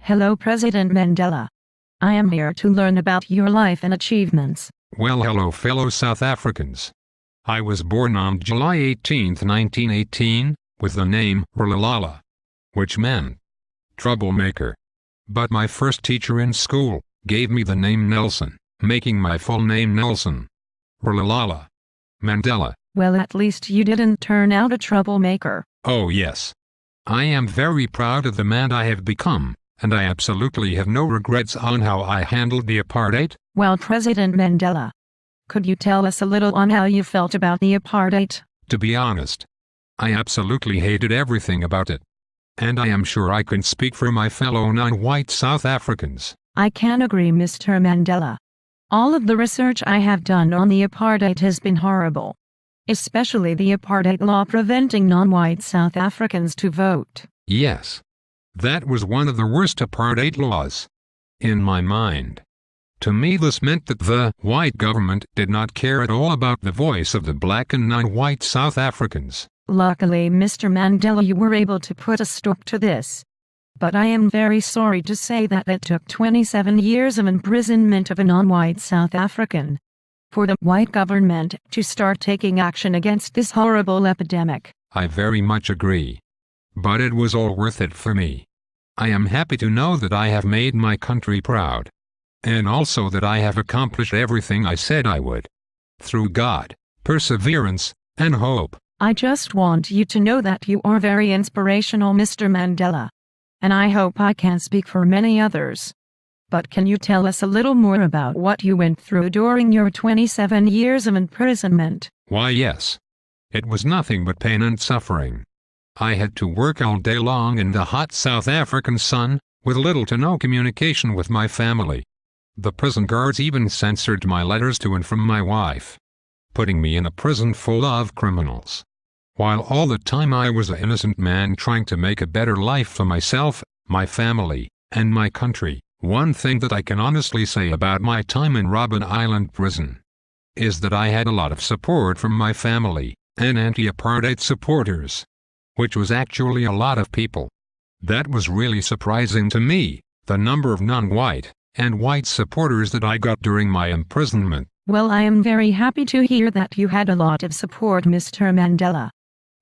Hello, President Mandela. I am here to learn about your life and achievements. Well, hello fellow South Africans. I was born on July 18, 1918, with the name Rlalala, which meant troublemaker. But my first teacher in school gave me the name Nelson, making my full name Nelson Rlalala Mandela. Well, at least you didn't turn out a troublemaker. Oh yes. I am very proud of the man I have become, and I absolutely have no regrets on how I handled the apartheid. Well, President Mandela, could you tell us a little on how you felt about the apartheid? To be honest, I absolutely hated everything about it. And I am sure I can speak for my fellow non-white South Africans. I can agree, Mr. Mandela. All of the research I have done on the apartheid has been horrible. Especially the apartheid law preventing non-white South Africans to vote. Yes. That was one of the worst apartheid laws. In my mind. To me, this meant that the white government did not care at all about the voice of the black and non-white South Africans. Luckily, Mr. Mandela, you were able to put a stop to this. But I am very sorry to say that it took 27 years of imprisonment of a non-white South African for the white government to start taking action against this horrible epidemic. I very much agree. But it was all worth it for me. I am happy to know that I have made my country proud. And also that I have accomplished everything I said I would. Through God, perseverance, and hope. I just want you to know that you are very inspirational, Mr. Mandela. And I hope I can speak for many others. But can you tell us a little more about what you went through during your 27 years of imprisonment? Why yes. It was nothing but pain and suffering. I had to work all day long in the hot South African sun, with little to no communication with my family. The prison guards even censored my letters to and from my wife, putting me in a prison full of criminals. While all the time I was an innocent man trying to make a better life for myself, my family, and my country. One thing that I can honestly say about my time in Robben Island prison is that I had a lot of support from my family and anti-apartheid supporters, which was actually a lot of people. That was really surprising to me, the number of non-white and white supporters that I got during my imprisonment. Well, I am very happy to hear that you had a lot of support, Mr. Mandela.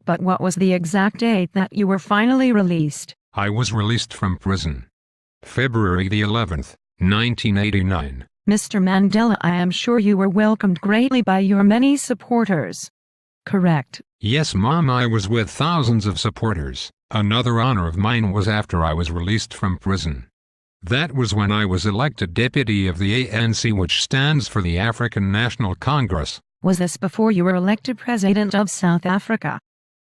But what was the exact date that you were finally released? I was released from prison February the 11th, 1989. Mr. Mandela, I am sure you were welcomed greatly by your many supporters. Correct? Yes, Mom, I was with thousands of supporters. Another honor of mine was after I was released from prison. That was when I was elected deputy of the ANC, which stands for the African National Congress. Was this before you were elected president of South Africa,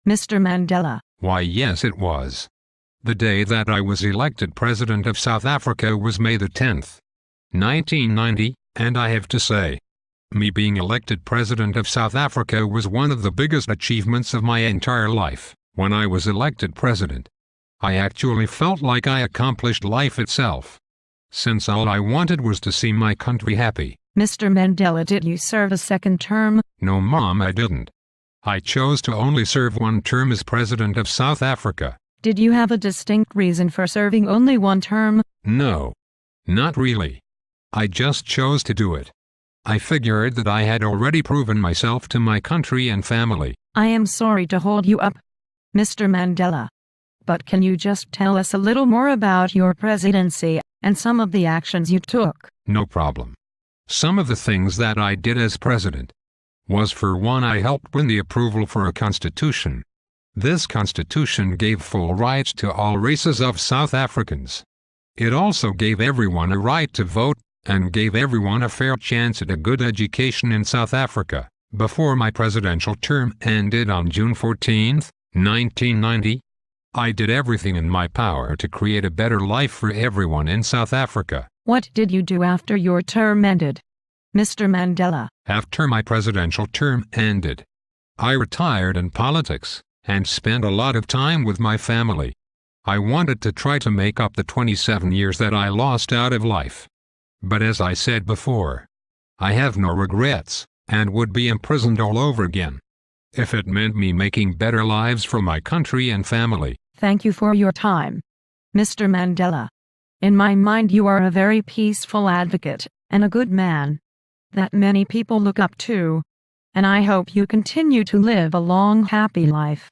Mr. Mandela? Why yes, it was. The day that I was elected president of South Africa was May the 10th, 1990, and I have to say, me being elected president of South Africa was one of the biggest achievements of my entire life. When I was elected president, I actually felt like I accomplished life itself, since all I wanted was to see my country happy. Mr. Mandela, did you serve a second term? No, Mom, I didn't. I chose to only serve one term as president of South Africa. Did you have a distinct reason for serving only one term? No, not really. I just chose to do it. I figured that I had already proven myself to my country and family. I am sorry to hold you up, Mr. Mandela. But can you just tell us a little more about your presidency and some of the actions you took? No problem. Some of the things that I did as president was, for one, I helped win the approval for a constitution. This constitution gave full rights to all races of South Africans. It also gave everyone a right to vote, and gave everyone a fair chance at a good education in South Africa. Before my presidential term ended on June 14, 1990, I did everything in my power to create a better life for everyone in South Africa. What did you do after your term ended, Mr. Mandela? After my presidential term ended, I retired in politics and spent a lot of time with my family. I wanted to try to make up the 27 years that I lost out of life. But as I said before, I have no regrets, and would be imprisoned all over again if it meant me making better lives for my country and family. Thank you for your time, Mr. Mandela. In my mind, you are a very peaceful advocate and a good man that many people look up to. And I hope you continue to live a long, happy life.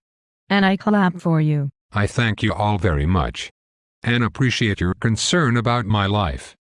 And I clap for you. I thank you all very much and appreciate your concern about my life.